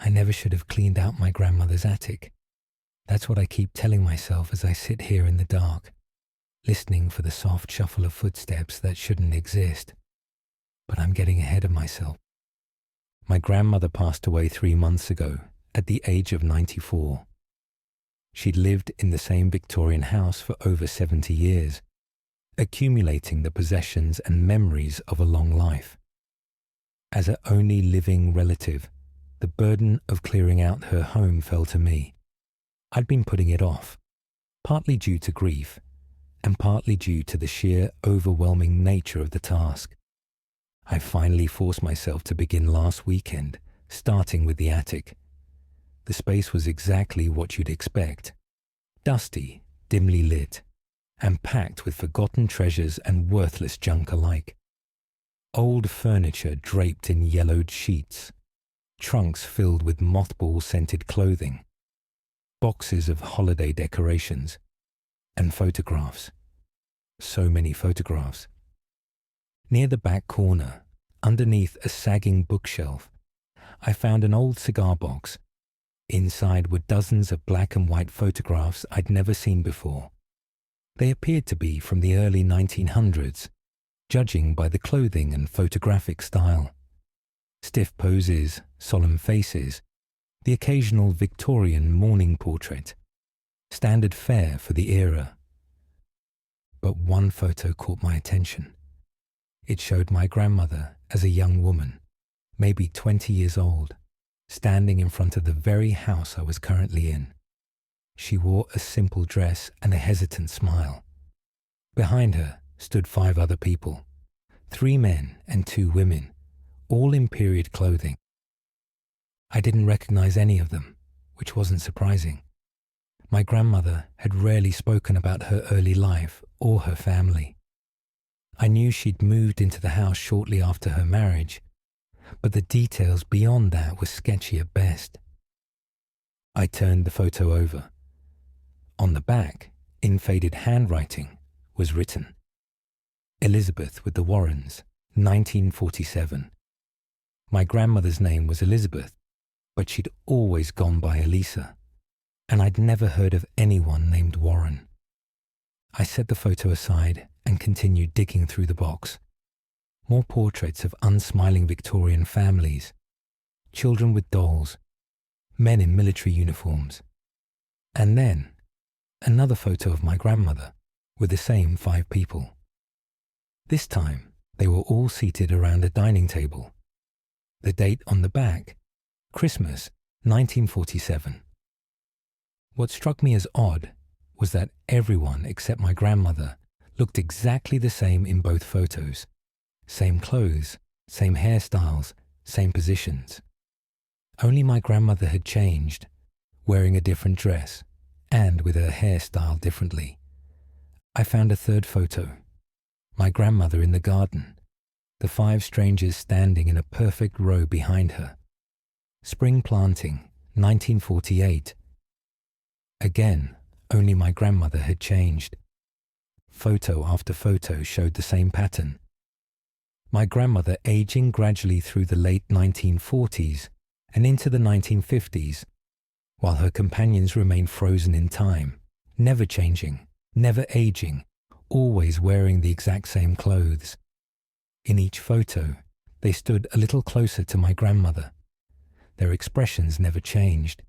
I never should have cleaned out my grandmother's attic. That's what I keep telling myself as I sit here in the dark, listening for the soft shuffle of footsteps that shouldn't exist. But I'm getting ahead of myself. My grandmother passed away 3 months ago, at the age of 94. She'd lived in the same Victorian house for over 70 years, accumulating the possessions and memories of a long life. As her only living relative, the burden of clearing out her home fell to me. I'd been putting it off, partly due to grief, and partly due to the sheer overwhelming nature of the task. I finally forced myself to begin last weekend, starting with the attic. The space was exactly what you'd expect. Dusty, dimly lit, and packed with forgotten treasures and worthless junk alike. Old furniture draped in yellowed sheets, trunks filled with mothball-scented clothing, boxes of holiday decorations, and photographs. So many photographs. Near the back corner, underneath a sagging bookshelf, I found an old cigar box. Inside were dozens of black and white photographs I'd never seen before. They appeared to be from the early 1900s, judging by the clothing and photographic style. Stiff poses, solemn faces, the occasional Victorian mourning portrait. Standard fare for the era. But one photo caught my attention. It showed my grandmother as a young woman, maybe 20 years old, standing in front of the very house I was currently in. She wore a simple dress and a hesitant smile. Behind her stood 5 other people, 3 men and 2 women, all in period clothing. I didn't recognize any of them, which wasn't surprising. My grandmother had rarely spoken about her early life or her family. I knew she'd moved into the house shortly after her marriage, but the details beyond that were sketchy at best. I turned the photo over. On the back, in faded handwriting, was written, Elizabeth with the Warrens, 1947. My grandmother's name was Elizabeth, but she'd always gone by Elisa, and I'd never heard of anyone named Warren. I set the photo aside and continued digging through the box. More portraits of unsmiling Victorian families, children with dolls, men in military uniforms, and then another photo of my grandmother with the same 5 people. This time, they were all seated around a dining table. The date on the back, Christmas, 1947. What struck me as odd was that everyone except my grandmother looked exactly the same in both photos. Same clothes, same hairstyles, same positions. Only my grandmother had changed, wearing a different dress, and with her hair styled differently. I found a third photo. My grandmother in the garden, the 5 strangers standing in a perfect row behind her. Spring planting, 1948. Again, only my grandmother had changed. Photo after photo showed the same pattern. My grandmother aging gradually through the late 1940s and into the 1950s, while her companions remained frozen in time, never changing, never aging, always wearing the exact same clothes. In each photo, they stood a little closer to my grandmother. Their expressions never changed.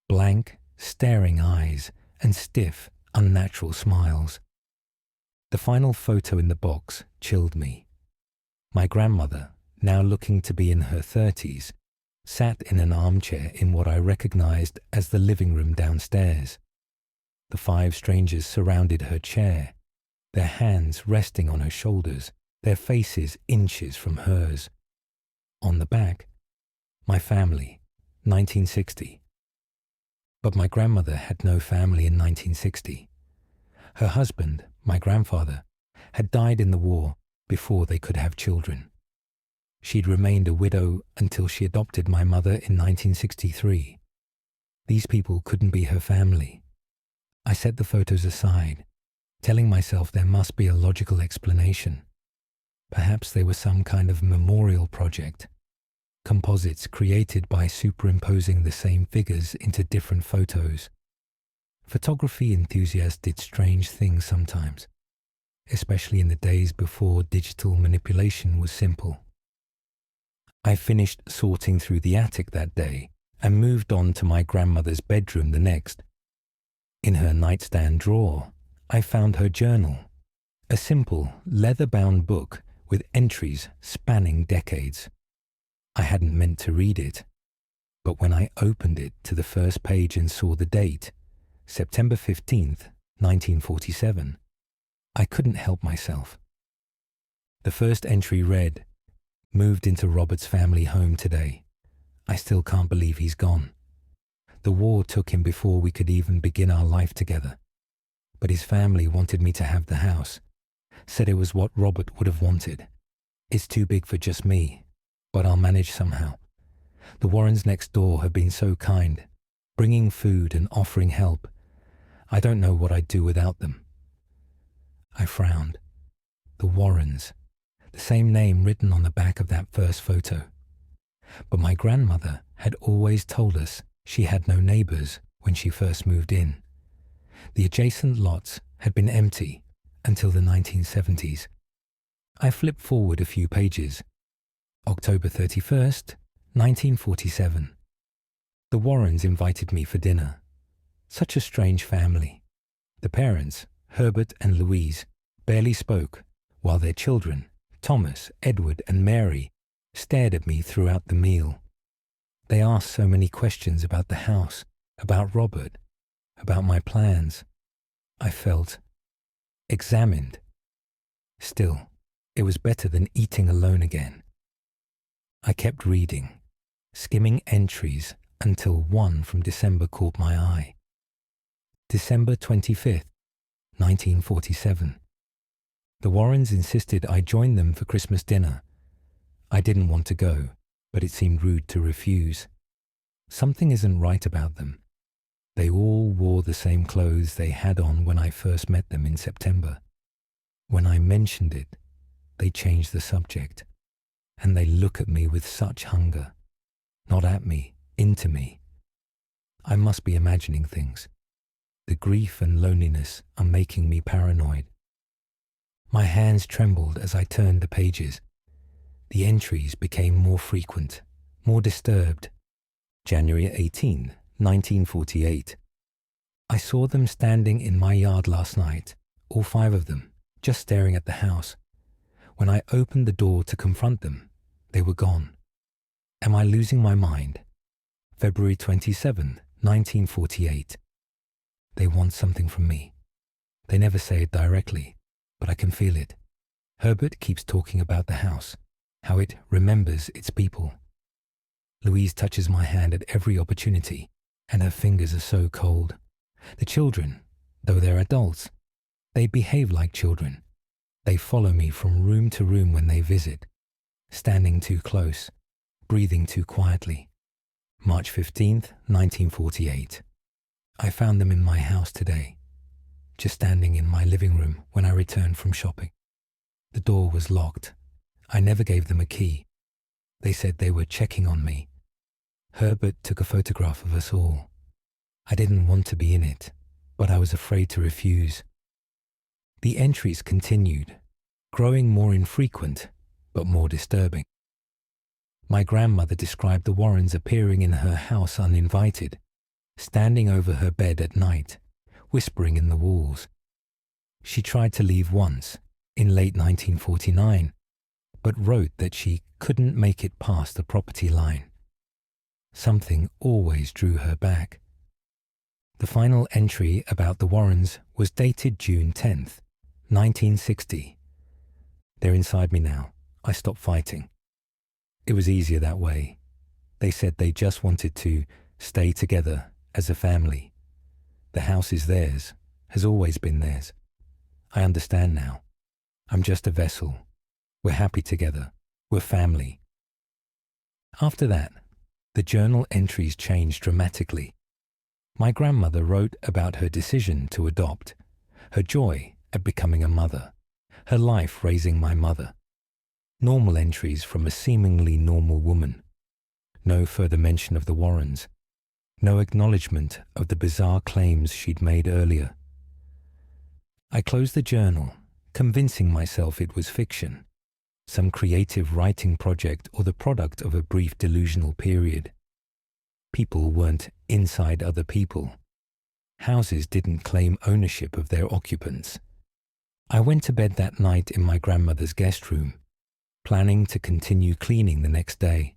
Blank, staring eyes and stiff, unnatural smiles. The final photo in the box chilled me. My grandmother, now looking to be in her 30s, sat in an armchair in what I recognized as the living room downstairs. The 5 strangers surrounded her chair, their hands resting on her shoulders, their faces inches from hers. On the back, my family, 1960. But my grandmother had no family in 1960. Her husband, my grandfather, had died in the war before they could have children. She'd remained a widow until she adopted my mother in 1963. These people couldn't be her family. I set the photos aside, telling myself there must be a logical explanation. Perhaps they were some kind of memorial project. composites created by superimposing the same figures into different photos. Photography enthusiasts did strange things sometimes, especially in the days before digital manipulation was simple. I finished sorting through the attic that day and moved on to my grandmother's bedroom the next. In her nightstand drawer, I found her journal, a simple, leather-bound book with entries spanning decades. I hadn't meant to read it, but when I opened it to the first page and saw the date, September 15th, 1947, I couldn't help myself. The first entry read, "Moved into Robert's family home today. I still can't believe he's gone. The war took him before we could even begin our life together. But his family wanted me to have the house, said it was what Robert would have wanted. It's too big for just me, but I'll manage somehow. The Warrens next door have been so kind, bringing food and offering help. I don't know what I'd do without them." I frowned. The Warrens, the same name written on the back of that first photo. But my grandmother had always told us she had no neighbors when she first moved in. The adjacent lots had been empty until the 1970s. I flipped forward a few pages. October 31st, 1947. The Warrens invited me for dinner. Such a strange family. The parents, Herbert and Louise, barely spoke, while their children, Thomas, Edward, and Mary, stared at me throughout the meal. They asked so many questions about the house, about Robert, about my plans. I felt examined. Still, it was better than eating alone again. I kept reading, skimming entries until one from December caught my eye. December 25th, 1947. The Warrens insisted I join them for Christmas dinner. I didn't want to go, but it seemed rude to refuse. Something isn't right about them. They all wore the same clothes they had on when I first met them in September. When I mentioned it, they changed the subject, and they look at me with such hunger. Not at me, into me. I must be imagining things. The grief and loneliness are making me paranoid. My hands trembled as I turned the pages. The entries became more frequent, more disturbed. January 18, 1948. I saw them standing in my yard last night, all 5 of them, just staring at the house. When I opened the door to confront them, they were gone. Am I losing my mind? February 27, 1948. They want something from me. They never say it directly, but I can feel it. Herbert keeps talking about the house, how it remembers its people. Louise touches my hand at every opportunity, and her fingers are so cold. The children, though they're adults, they behave like children. They follow me from room to room when they visit, standing too close, breathing too quietly. March 15th, 1948. I found them in my house today, just standing in my living room when I returned from shopping. The door was locked. I never gave them a key. They said they were checking on me. Herbert took a photograph of us all. I didn't want to be in it, but I was afraid to refuse. The entries continued, growing more infrequent, but more disturbing. My grandmother described the Warrens appearing in her house uninvited, standing over her bed at night, whispering in the walls. She tried to leave once, in late 1949, but wrote that she couldn't make it past the property line. Something always drew her back. The final entry about the Warrens was dated June 10th, 1960. They're inside me now. I stopped fighting. It was easier that way. They said they just wanted to stay together as a family. The house is theirs, has always been theirs. I understand now. I'm just a vessel. We're happy together. We're family. After that, the journal entries changed dramatically. My grandmother wrote about her decision to adopt, her joy at becoming a mother, her life raising my mother. Normal entries from a seemingly normal woman, No further mention of the Warrens. No acknowledgement of the bizarre claims she'd made earlier. I closed the journal, convincing myself it was fiction, some creative writing project or the product of a brief delusional period. People weren't inside other people. Houses didn't claim ownership of their occupants. I went to bed that night in my grandmother's guest room, planning to continue cleaning the next day.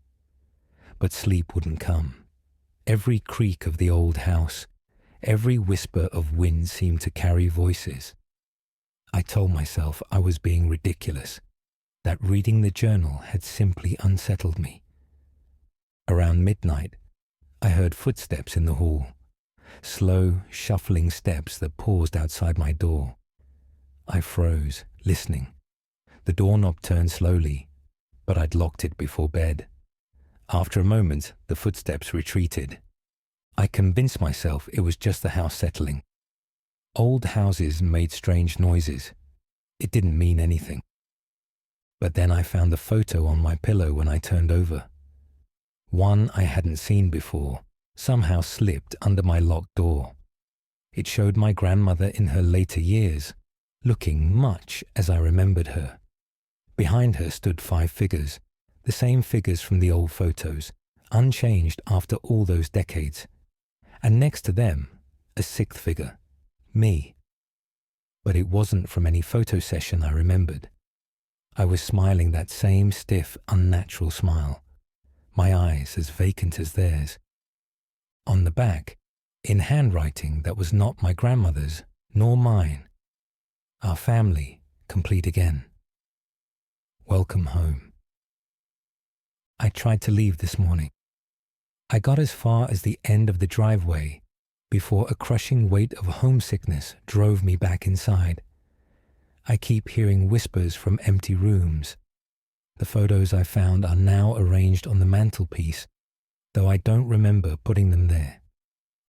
But sleep wouldn't come. Every creak of the old house, every whisper of wind seemed to carry voices. I told myself I was being ridiculous, that reading the journal had simply unsettled me. Around midnight, I heard footsteps in the hall, slow, shuffling steps that paused outside my door. I froze, listening. The doorknob turned slowly, but I'd locked it before bed. After a moment, the footsteps retreated. I convinced myself it was just the house settling. Old houses made strange noises. It didn't mean anything. But then I found the photo on my pillow when I turned over. One I hadn't seen before, somehow slipped under my locked door. It showed my grandmother in her later years, looking much as I remembered her. Behind her stood 5 figures, the same figures from the old photos, unchanged after all those decades. And next to them, a 6th figure, me. But it wasn't from any photo session I remembered. I was smiling that same stiff, unnatural smile, my eyes as vacant as theirs. On the back, in handwriting that was not my grandmother's, nor mine, our family complete again. Welcome home. I tried to leave this morning. I got as far as the end of the driveway before a crushing weight of homesickness drove me back inside. I keep hearing whispers from empty rooms. The photos I found are now arranged on the mantelpiece, though I don't remember putting them there.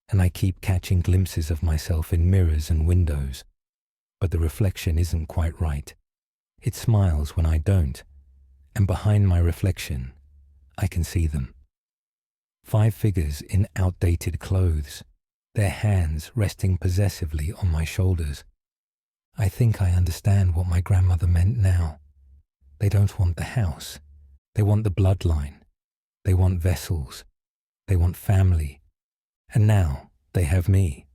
And I keep catching glimpses of myself in mirrors and windows. But the reflection isn't quite right. It smiles when I don't, and behind my reflection, I can see them. 5 figures in outdated clothes, their hands resting possessively on my shoulders. I think I understand what my grandmother meant now. They don't want the house. They want the bloodline. They want vessels. They want family. And now they have me.